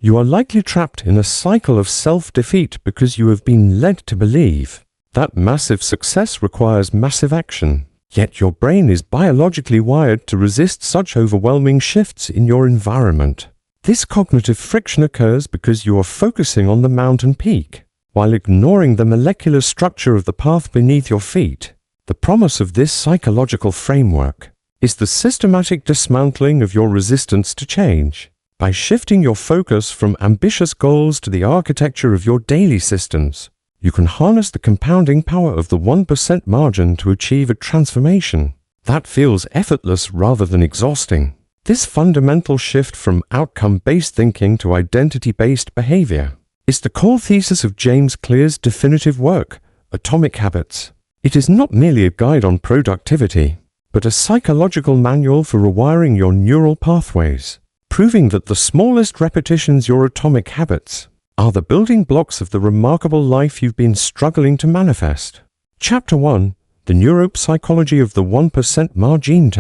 You are likely trapped in a cycle of self-defeat because you have been led to believe that massive success requires massive action, yet your brain is biologically wired to resist such overwhelming shifts in your environment. This cognitive friction occurs because you are focusing on the mountain peak, while ignoring the molecular structure of the path beneath your feet. The promise of this psychological framework is the systematic dismantling of your resistance to change. By shifting your focus from ambitious goals to the architecture of your daily systems, you can harness the compounding power of the 1% margin to achieve a transformation that feels effortless rather than exhausting. This fundamental shift from outcome-based thinking to identity-based behavior is the core thesis of James Clear's definitive work, Atomic Habits. It is not merely a guide on productivity, but a psychological manual for rewiring your neural pathways, proving that the smallest repetitions, your atomic habits, are the building blocks of the remarkable life you've been struggling to manifest. Chapter 1. The Neuropsychology of the 1% Margin.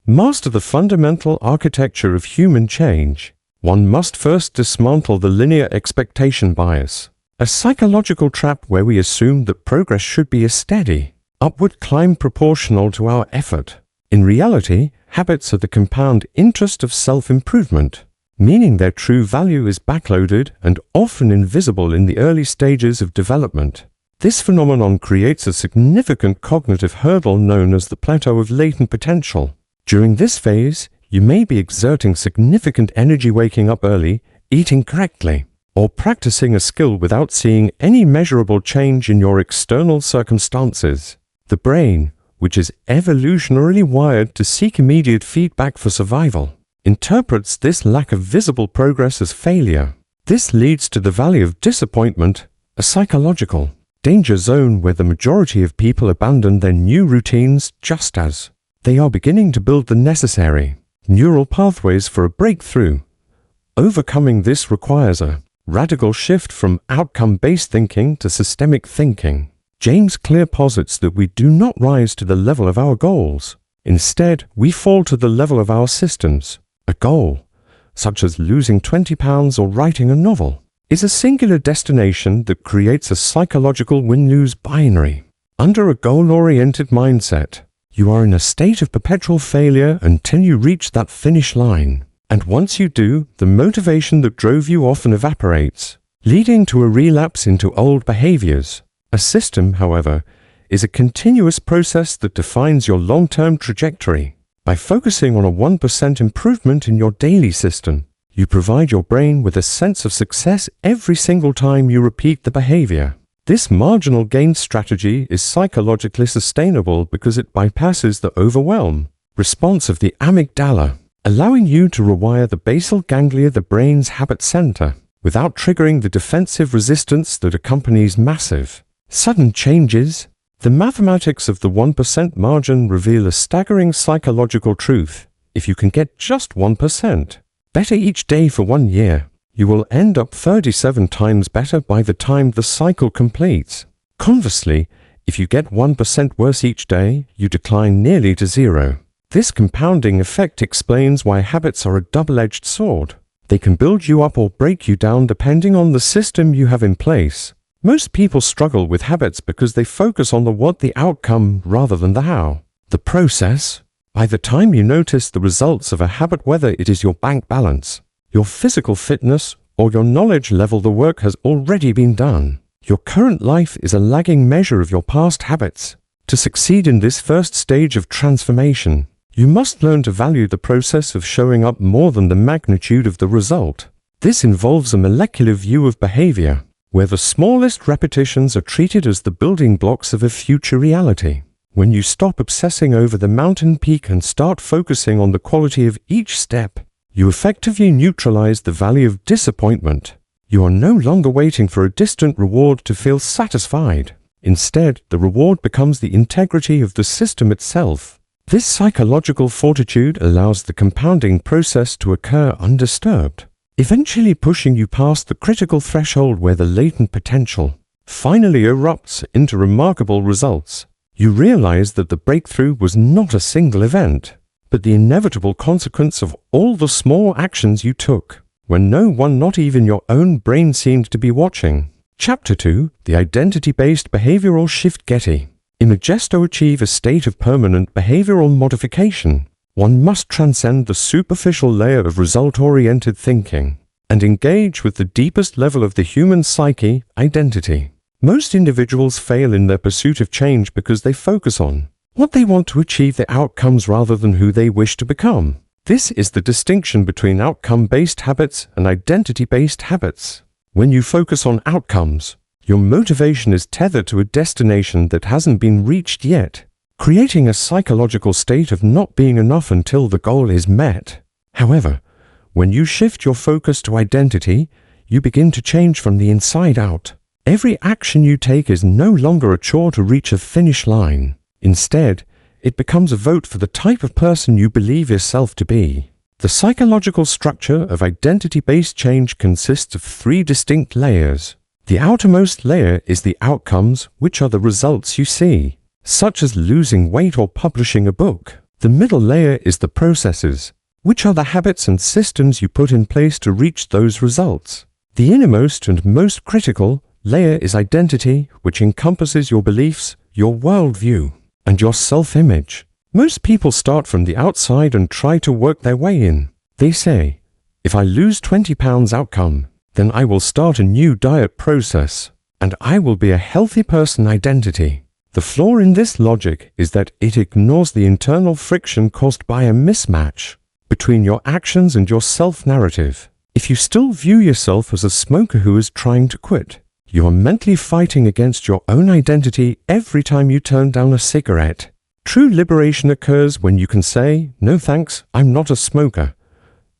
Master the fundamental architecture of human change. One must first dismantle the linear expectation bias, a psychological trap where we assume that progress should be a steady, upward climb proportional to our effort. In reality, habits are the compound interest of self-improvement, meaning their true value is backloaded and often invisible in the early stages of development. This phenomenon creates a significant cognitive hurdle known as the plateau of latent potential. During this phase, you may be exerting significant energy waking up early, eating correctly, or practicing a skill without seeing any measurable change in your external circumstances. The brain, which is evolutionarily wired to seek immediate feedback for survival, interprets this lack of visible progress as failure. This leads to the valley of disappointment, a psychological danger zone where the majority of people abandon their new routines just as they are beginning to build the necessary neural pathways for a breakthrough. Overcoming this requires a radical shift from outcome-based thinking to systemic thinking. James Clear posits that we do not rise to the level of our goals. Instead, we fall to the level of our systems. A goal, such as losing 20 pounds or writing a novel, is a singular destination that creates a psychological win-lose binary. Under a goal-oriented mindset, you are in a state of perpetual failure until you reach that finish line. And once you do, the motivation that drove you often evaporates, leading to a relapse into old behaviors. A system, however, is a continuous process that defines your long-term trajectory. By focusing on a 1% improvement in your daily system, you provide your brain with a sense of success every single time you repeat the behavior. This marginal gain strategy is psychologically sustainable because it bypasses the overwhelm response of the amygdala, allowing you to rewire the basal ganglia, the brain's habit center, without triggering the defensive resistance that accompanies massive, sudden changes. The mathematics of the 1% margin reveal a staggering psychological truth. If you can get just 1% better each day for 1 year, you will end up 37 times better by the time the cycle completes. Conversely, if you get 1% worse each day, you decline nearly to zero. This compounding effect explains why habits are a double-edged sword. They can build you up or break you down depending on the system you have in place. Most people struggle with habits because they focus on the what, the outcome, rather than the how, the process. By the time you notice the results of a habit, whether it is your bank balance, your physical fitness, or your knowledge level, the work has already been done. Your current life is a lagging measure of your past habits. To succeed in this first stage of transformation, you must learn to value the process of showing up more than the magnitude of the result. This involves a molecular view of behavior, where the smallest repetitions are treated as the building blocks of a future reality. When you stop obsessing over the mountain peak and start focusing on the quality of each step, you effectively neutralize the valley of disappointment. You are no longer waiting for a distant reward to feel satisfied. Instead, the reward becomes the integrity of the system itself. This psychological fortitude allows the compounding process to occur undisturbed, eventually pushing you past the critical threshold where the latent potential finally erupts into remarkable results. You realize that the breakthrough was not a single event, but the inevitable consequence of all the small actions you took. when no one, not even your own brain, seemed to be watching. Chapter 2, The Identity-Based Behavioral Shift. Getty. In a quest to achieve a state of permanent behavioral modification, one must transcend the superficial layer of result-oriented thinking and engage with the deepest level of the human psyche, identity. Most individuals fail in their pursuit of change because they focus on what they want to achieve, the outcomes, rather than who they wish to become. This is the distinction between outcome-based habits and identity-based habits. When you focus on outcomes, your motivation is tethered to a destination that hasn't been reached yet, creating a psychological state of not being enough until the goal is met. However, when you shift your focus to identity, you begin to change from the inside out. Every action you take is no longer a chore to reach a finish line. Instead, it becomes a vote for the type of person you believe yourself to be. The psychological structure of identity-based change consists of 3 distinct layers. The outermost layer is the outcomes, which are the results you see, such as losing weight or publishing a book. The middle layer is the processes, which are the habits and systems you put in place to reach those results. The innermost and most critical layer is identity, which encompasses your beliefs, your worldview, and your self-image. Most people start from the outside and try to work their way in. They say, if I lose 20 pounds outcome, then I will start a new diet process, and I will be a healthy person identity. The flaw in this logic is that it ignores the internal friction caused by a mismatch between your actions and your self-narrative. If you still view yourself as a smoker who is trying to quit, you are mentally fighting against your own identity every time you turn down a cigarette. True liberation occurs when you can say, no thanks, I'm not a smoker.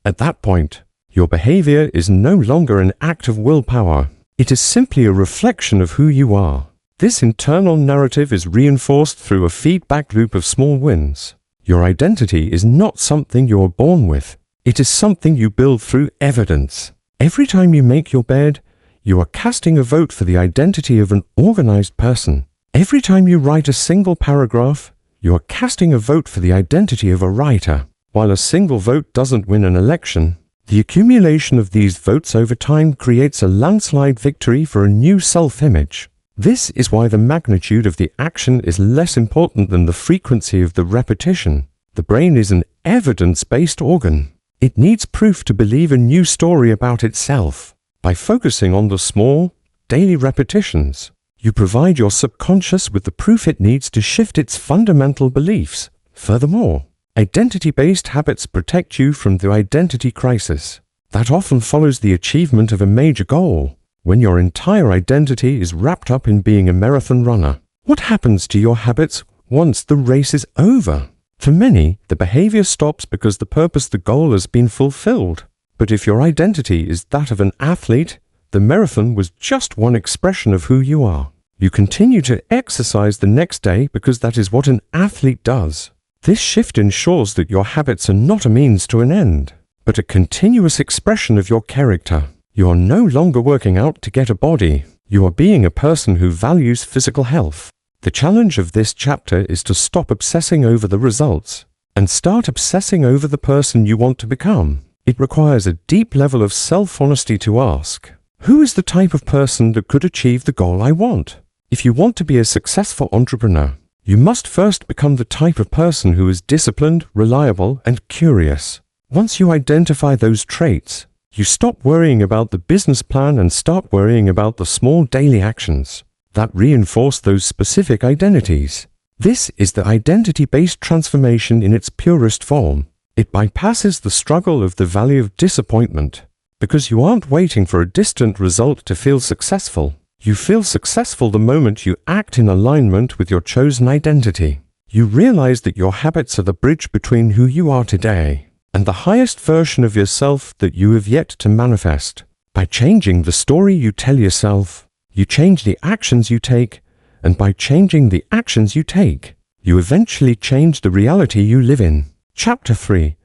At that point, your behavior is no longer an act of willpower. It is simply a reflection of who you are. This internal narrative is reinforced through a feedback loop of small wins. Your identity is not something you are born with. It is something you build through evidence. Every time you make your bed, you are casting a vote for the identity of an organized person. Every time you write a single paragraph, you are casting a vote for the identity of a writer. While a single vote doesn't win an election, the accumulation of these votes over time creates a landslide victory for a new self-image. This is why the magnitude of the action is less important than the frequency of the repetition. The brain is an evidence-based organ. It needs proof to believe a new story about itself. By focusing on the small, daily repetitions, you provide your subconscious with the proof it needs to shift its fundamental beliefs. Furthermore, identity-based habits protect you from the identity crisis that often follows the achievement of a major goal. When your entire identity is wrapped up in being a marathon runner, what happens to your habits once the race is over? For many, the behavior stops because the purpose, the goal, has been fulfilled. But if your identity is that of an athlete, the marathon was just one expression of who you are. You continue to exercise the next day because that is what an athlete does. This shift ensures that your habits are not a means to an end, but a continuous expression of your character. You are no longer working out to get a body. You are being a person who values physical health. The challenge of this chapter is to stop obsessing over the results and start obsessing over the person you want to become. It requires a deep level of self-honesty to ask, who is the type of person that could achieve the goal I want? If you want to be a successful entrepreneur, you must first become the type of person who is disciplined, reliable, and curious. Once you identify those traits, you stop worrying about the business plan and start worrying about the small daily actions that reinforce those specific identities. This is the identity-based transformation in its purest form. It bypasses the struggle of the valley of disappointment, because you aren't waiting for a distant result to feel successful. You feel successful the moment you act in alignment with your chosen identity. You realize that your habits are the bridge between who you are today and the highest version of yourself that you have yet to manifest. By changing the story you tell yourself, you change the actions you take, and by changing the actions you take, you eventually change the reality you live in. Chapter 3.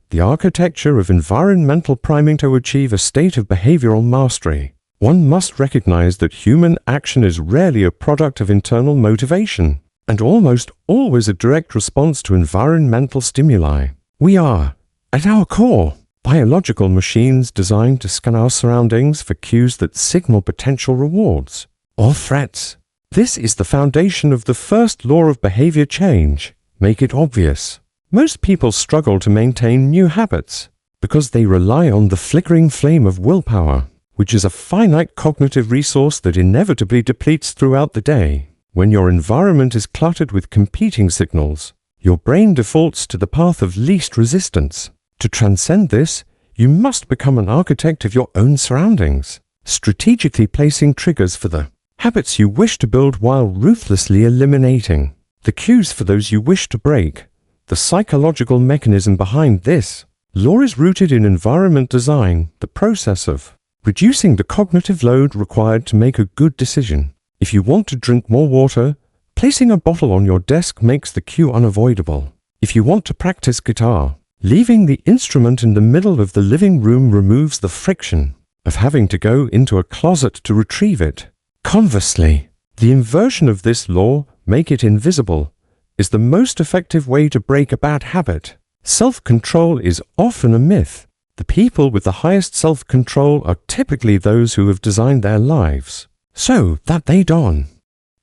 The Architecture of Environmental Priming. To achieve a state of behavioral mastery, one must recognize that human action is rarely a product of internal motivation, and almost always a direct response to environmental stimuli. We are, at our core, biological machines designed to scan our surroundings for cues that signal potential rewards or threats. This is the foundation of the first law of behavior change. Make it obvious. Most people struggle to maintain new habits because they rely on the flickering flame of willpower, which is a finite cognitive resource that inevitably depletes throughout the day. When your environment is cluttered with competing signals, your brain defaults to the path of least resistance. To transcend this, you must become an architect of your own surroundings, strategically placing triggers for the habits you wish to build while ruthlessly eliminating the cues for those you wish to break. The psychological mechanism behind this law is rooted in environment design, the process of reducing the cognitive load required to make a good decision. If you want to drink more water, placing a bottle on your desk makes the cue unavoidable. If you want to practice guitar, leaving the instrument in the middle of the living room removes the friction of having to go into a closet to retrieve it. Conversely, the inversion of this law, make it invisible, is the most effective way to break a bad habit. Self-control is often a myth. The people with the highest self-control are typically those who have designed their lives so that they don't.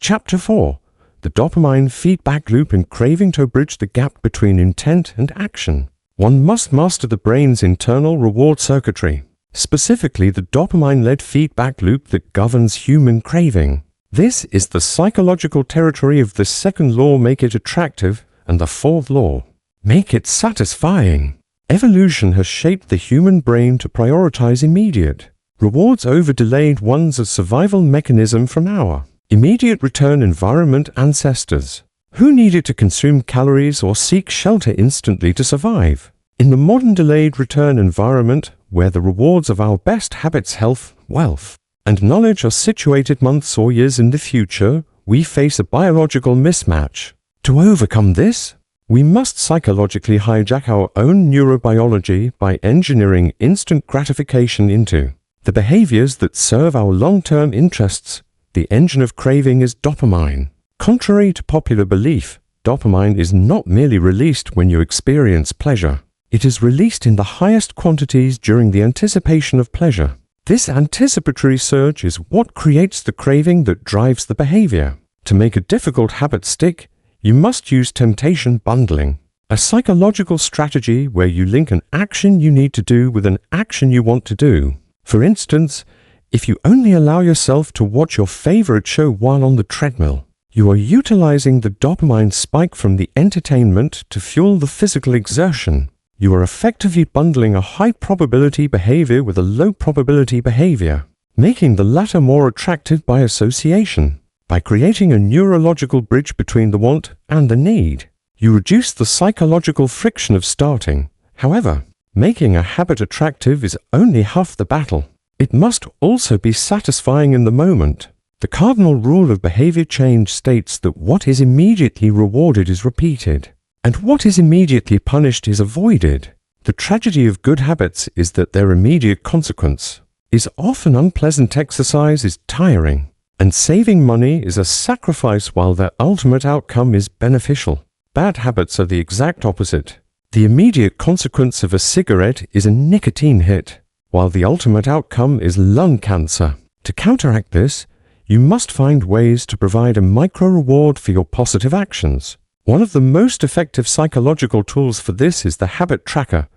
Chapter 4. The dopamine feedback loop and craving to bridge the gap between intent and action. One must master the brain's internal reward circuitry, specifically the dopamine-led feedback loop that governs human craving. This is the psychological territory of the second law, make it attractive, and the fourth law, make it satisfying. Evolution has shaped the human brain to prioritize immediate rewards over delayed ones, a survival mechanism from our immediate return environment ancestors, who needed to consume calories or seek shelter instantly to survive. In the modern delayed return environment, where the rewards of our best habits, health, wealth, and knowledge are situated months or years in the future, we face a biological mismatch. To overcome this, we must psychologically hijack our own neurobiology by engineering instant gratification into the behaviors that serve our long-term interests. The engine of craving is dopamine. Contrary to popular belief, dopamine is not merely released when you experience pleasure. It is released in the highest quantities during the anticipation of pleasure. This anticipatory surge is what creates the craving that drives the behavior. To make a difficult habit stick, you must use temptation bundling, a psychological strategy where you link an action you need to do with an action you want to do. For instance, if you only allow yourself to watch your favorite show while on the treadmill, you are utilizing the dopamine spike from the entertainment to fuel the physical exertion. You are effectively bundling a high-probability behavior with a low-probability behavior, making the latter more attractive by association. By creating a neurological bridge between the want and the need, you reduce the psychological friction of starting. However, making a habit attractive is only half the battle. It must also be satisfying in the moment. The cardinal rule of behavior change states that what is immediately rewarded is repeated, and what is immediately punished is avoided. The tragedy of good habits is that their immediate consequence is often unpleasant. Exercise is tiring, and saving money is a sacrifice while their ultimate outcome is beneficial. Bad habits are the exact opposite. The immediate consequence of a cigarette is a nicotine hit, while the ultimate outcome is lung cancer. To counteract this, you must find ways to provide a micro-reward for your positive actions. One of the most effective psychological tools for this is the habit tracker,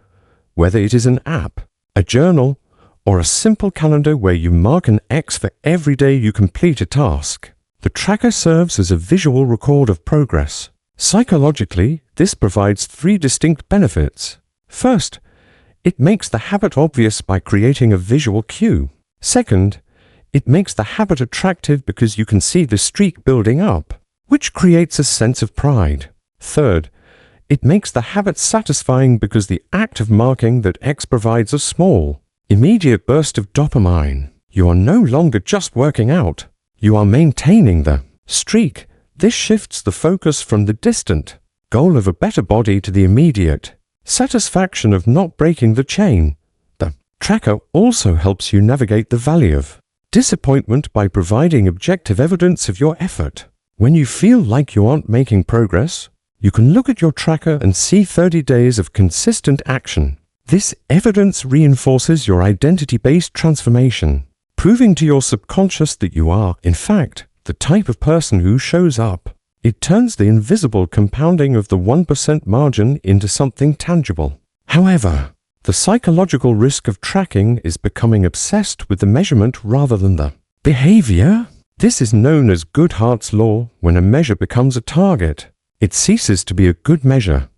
whether it is an app, a journal, or a simple calendar where you mark an X for every day you complete a task. The tracker serves as a visual record of progress. Psychologically, this provides 3 distinct benefits. First, it makes the habit obvious by creating a visual cue. Second, it makes the habit attractive because you can see the streak building up, which creates a sense of pride. Third, it makes the habit satisfying because the act of marking that X provides a small, immediate burst of dopamine. You are no longer just working out. You are maintaining the streak. This shifts the focus from the distant goal of a better body to the immediate satisfaction of not breaking the chain. The tracker also helps you navigate the valley of disappointment by providing objective evidence of your effort. When you feel like you aren't making progress, you can look at your tracker and see 30 days of consistent action. This evidence reinforces your identity-based transformation, proving to your subconscious that you are, in fact, the type of person who shows up. It turns the invisible compounding of the 1% margin into something tangible. However, the psychological risk of tracking is becoming obsessed with the measurement rather than the behavior. This is known as Goodhart's law. When a measure becomes a target, it ceases to be a good measure.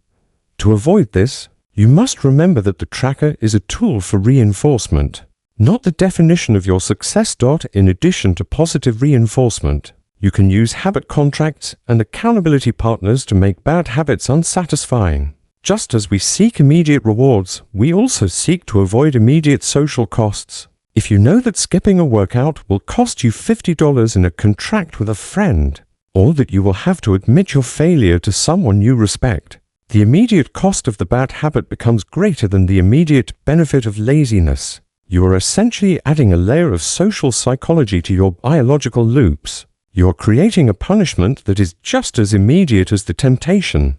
To avoid this, you must remember that the tracker is a tool for reinforcement, not the definition of your success. In addition to positive reinforcement, you can use habit contracts and accountability partners to make bad habits unsatisfying. Just as we seek immediate rewards, we also seek to avoid immediate social costs. If you know that skipping a workout will cost you $50 in a contract with a friend, or that you will have to admit your failure to someone you respect, the immediate cost of the bad habit becomes greater than the immediate benefit of laziness. You are essentially adding a layer of social psychology to your biological loops. You are creating a punishment that is just as immediate as the temptation.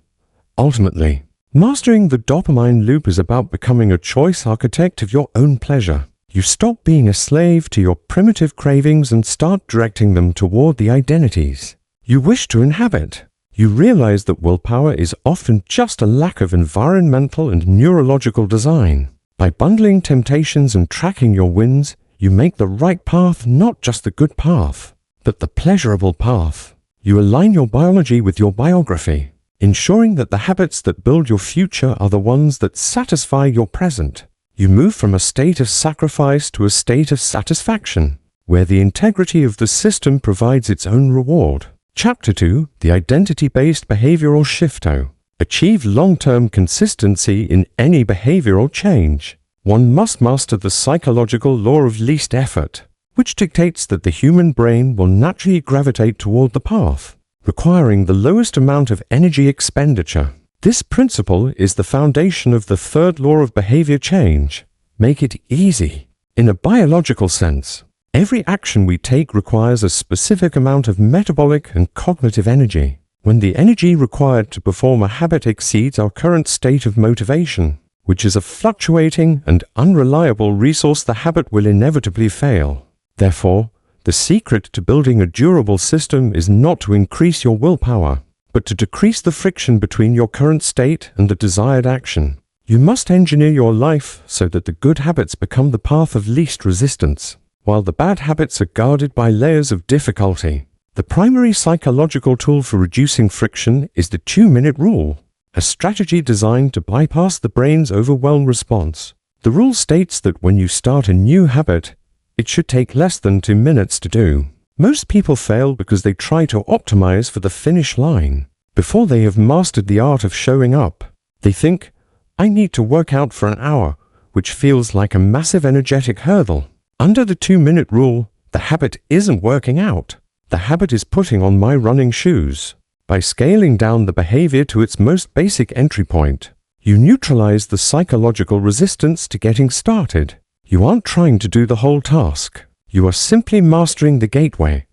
Ultimately, mastering the dopamine loop is about becoming a choice architect of your own pleasure. You stop being a slave to your primitive cravings and start directing them toward the identities you wish to inhabit. You realize that willpower is often just a lack of environmental and neurological design. By bundling temptations and tracking your wins, you make the right path not just the good path, but the pleasurable path. You align your biology with your biography, ensuring that the habits that build your future are the ones that satisfy your present. You move from a state of sacrifice to a state of satisfaction, where the integrity of the system provides its own reward. Chapter 2, The Identity-Based Behavioral Shifto. Achieve long-term consistency in any behavioral change. One must master the psychological law of least effort, which dictates that the human brain will naturally gravitate toward the path requiring the lowest amount of energy expenditure. This principle is the foundation of the third law of behavior change. Make it easy. In a biological sense, every action we take requires a specific amount of metabolic and cognitive energy. When the energy required to perform a habit exceeds our current state of motivation, which is a fluctuating and unreliable resource, the habit will inevitably fail. Therefore, the secret to building a durable system is not to increase your willpower, but to decrease the friction between your current state and the desired action. You must engineer your life so that the good habits become the path of least resistance, while the bad habits are guarded by layers of difficulty. The primary psychological tool for reducing friction is the 2-minute rule, a strategy designed to bypass the brain's overwhelm response. The rule states that when you start a new habit, it should take less than 2 minutes to do. Most people fail because they try to optimize for the finish line before they have mastered the art of showing up. They think, I need to work out for an hour, which feels like a massive energetic hurdle. Under the 2-minute rule, the habit isn't working out. The habit is putting on my running shoes. By scaling down the behavior to its most basic entry point, you neutralize the psychological resistance to getting started. You aren't trying to do the whole task. You are simply mastering the gateway.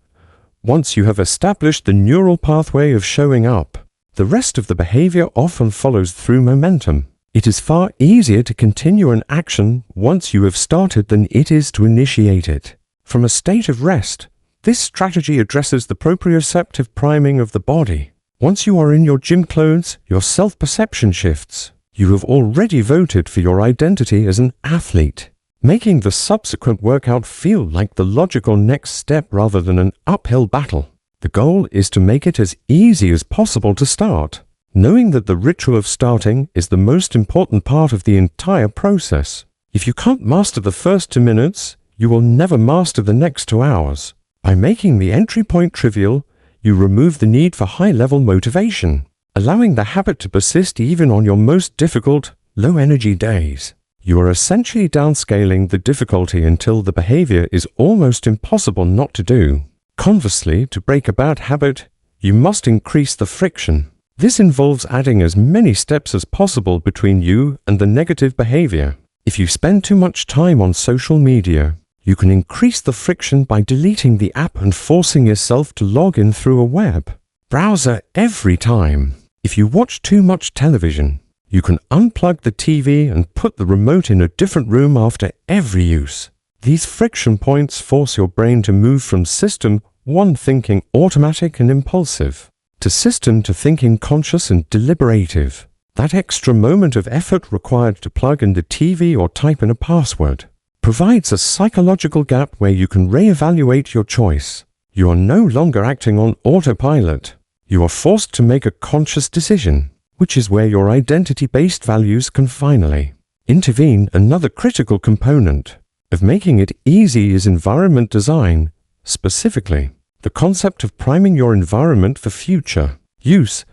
Once you have established the neural pathway of showing up, the rest of the behavior often follows through momentum. It is far easier to continue an action once you have started than it is to initiate it. From a state of rest, this strategy addresses the proprioceptive priming of the body. Once you are in your gym clothes, your self-perception shifts. You have already voted for your identity as an athlete, making the subsequent workout feel like the logical next step rather than an uphill battle. The goal is to make it as easy as possible to start, knowing that the ritual of starting is the most important part of the entire process. If you can't master the first 2 minutes, you will never master the next 2 hours. By making the entry point trivial, you remove the need for high-level motivation, allowing the habit to persist even on your most difficult, low-energy days. You are essentially downscaling the difficulty until the behavior is almost impossible not to do. Conversely, to break a bad habit, you must increase the friction. This involves adding as many steps as possible between you and the negative behavior. If you spend too much time on social media, you can increase the friction by deleting the app and forcing yourself to log in through a web browser every time. If you watch too much television, You can unplug the TV and put the remote in a different room after every use. These friction points force your brain to move from System 1 thinking automatic and impulsive to System 2 thinking conscious and deliberative. That extra moment of effort required to plug in the TV or type in a password provides a psychological gap where you can reevaluate your choice. You are no longer acting on autopilot. You are forced to make a conscious decision, which is where your identity-based values can finally intervene. Another critical component of making it easy is environment design, specifically the concept of priming your environment for future use.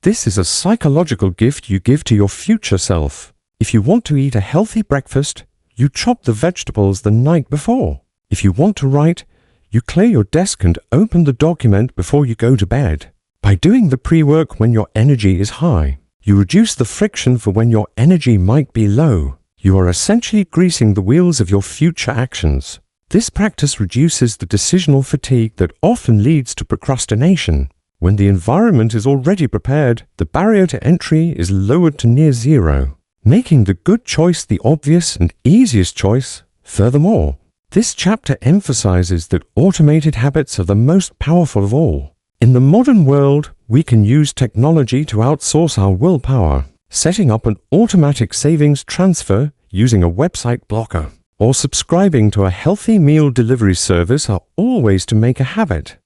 This is a psychological gift you give to your future self. If you want to eat a healthy breakfast, you chop the vegetables the night before. If you want to write, you clear your desk and open the document before you go to bed. By doing the pre-work when your energy is high, you reduce the friction for when your energy might be low. You are essentially greasing the wheels of your future actions. This practice reduces the decisional fatigue that often leads to procrastination. When the environment is already prepared, the barrier to entry is lowered to near zero, making the good choice the obvious and easiest choice. Furthermore, this chapter emphasizes that automated habits are the most powerful of all. In the modern world, we can use technology to outsource our willpower. Setting up an automatic savings transfer using a website blocker or subscribing to a healthy meal delivery service are all ways to make a habit.